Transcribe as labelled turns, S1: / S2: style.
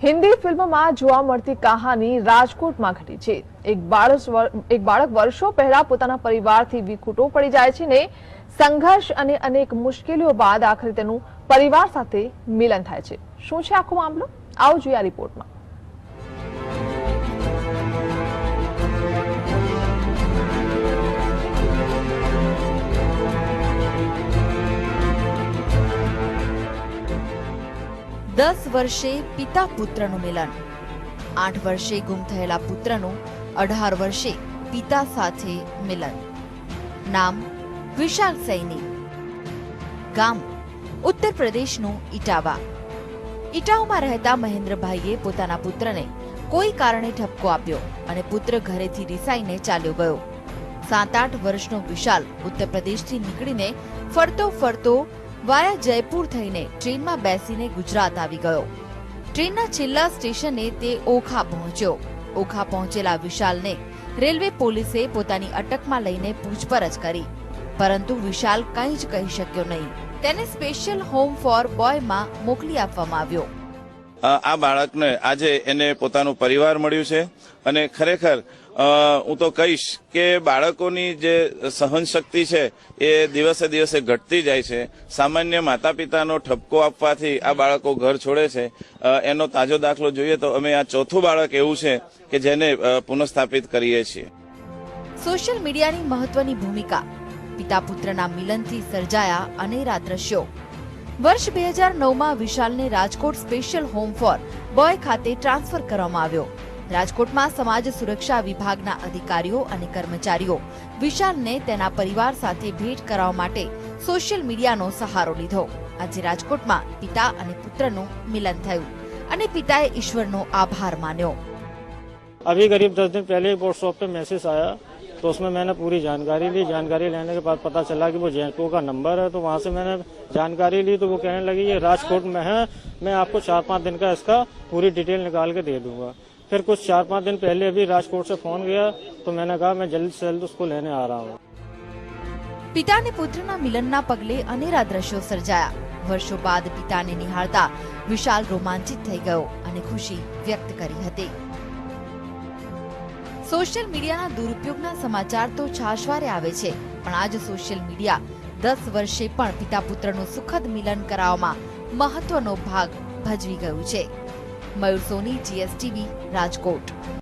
S1: હિન્દી ફિલ્મમાં જોવા મળતી કહાની રાજકોટમાં ઘટી છે। એક બાળક વર્ષો પહેલા પોતાના પરિવારથી વિખૂટો પડી જાય છે ને સંઘર્ષ અને અનેક મુશ્કેલીઓ બાદ આખરે તેનું પરિવાર સાથે મિલન થાય છે। શું છે આખો મામલો, આવો જોઈએ આ રિપોર્ટમાં।
S2: दस वर्षे पिता पुत्रનું મિલન, 8 વર્ષે ગુમ થયેલા પુત્રનું 18 વર્ષે પિતા સાથે મિલન। નામ વિશાલ સૈની, ગામ ઉત્તર પ્રદેશનું ઇટાવા। ઇટાવામાં રહેતા મહેન્દ્રભાઈએ પોતાના પુત્રને કોઈ કારણે ઠપકો આપ્યો અને પુત્ર ઘરેથી રિસાઈને ચાલ્યો ગયો। 7-8 વર્ષનો વિશાલ ઉત્તર પ્રદેશથી નીકળીને ફરતો ફરતો વાયા જયપુર થઈને ટ્રેનમાં બેસીને ગુજરાત આવી ગયો। ટ્રેનના છેલ્લા સ્ટેશને તે ઓખા પહોંચ્યો। ઓખા પહોંચેલા વિશાલને રેલવે પોલીસે પોતાની અટકમાં લઈને પૂછપરછ કરી, પરંતુ વિશાલ કંઈ જ કહી શક્યો નહીં। તેને સ્પેશિયલ હોમ ફોર બોયમાં મોકલી આપવામાં આવ્યો।
S3: આ બાળકને આજે એને પોતાનું પરિવાર મળ્યું છે અને ખરેખર હું તો કહીશ કે બાળકોની જે સહનશક્તિ છે એ દિવસે દિવસે ઘટતી જાય છે। સામાન્ય માતા પિતાનો ઠપકો આપવાથી આ બાળકો ઘર છોડે છે। એનો તાજો દાખલો જોઈએ તો અમે આ ચોથું બાળક એવું છે કે જેને પુનઃસ્થાપિત કરીએ છીએ।
S2: સોશિયલ મીડિયાની મહત્વની ભૂમિકા, પિતા પુત્રના મિલનથી સર્જાયા અનેરા દ્રશ્યો। વર્ષ 2009માં વિશાલને Rajkot special home for boy ખાતે ટ્રાન્સફર કરવામાં આવ્યો। રાજકોટમાં સમાજ સુરક્ષા વિભાગના અધિકારીઓ અને કર્મચારીઓ વિશાલને તેના પરિવાર સાથે ભેટ કરાવવા માટે સોશિયલ મીડિયાનો સહારો લીધો। આજે રાજકોટમાં પિતા અને પુત્રનું મિલન થયું અને પિતાએ ઈશ્વરનો આભાર માન્યો।
S4: अभी करीब 10 दिन पहले व्हाट्सएप पे मैसेज आया, तो उसमें मैंने पूरी जानकारी ली। जानकारी लेने के बाद पता चला कि वो जयपुर का नंबर है, तो वहाँ से मैंने जानकारी ली तो वो कहने लगी ये राजकोट में है, मैं आपको 4-5 दिन का इसका पूरी डिटेल निकाल के दे दूंगा। फिर कुछ 4-5 दिन पहले अभी राजकोट से फोन गया तो मैंने कहा मैं जल्द से जल्द उसको लेने आ रहा हूँ।
S2: પિતા અને પુત્રના મિલનના પગલે અનેરા દ્રશ્યો સર્જાયા। વર્ષો બાદ પિતાને નિહાળતા વિશાલ રોમાંચિત થઈ ગયો અને ખુશી વ્યક્ત કરી હતી। સોશિયલ મીડિયાના દુરુપયોગના સમાચાર તો છાશવારે આવે છે, પણ આજ સોશિયલ મીડિયા 10 વર્ષે પણ પિતા પુત્રનું સુખદ મિલન કરાવવામાં મહત્વનો ભાગ ભજવી ગયું છે। મયુર સોની, GSTV, રાજકોટ।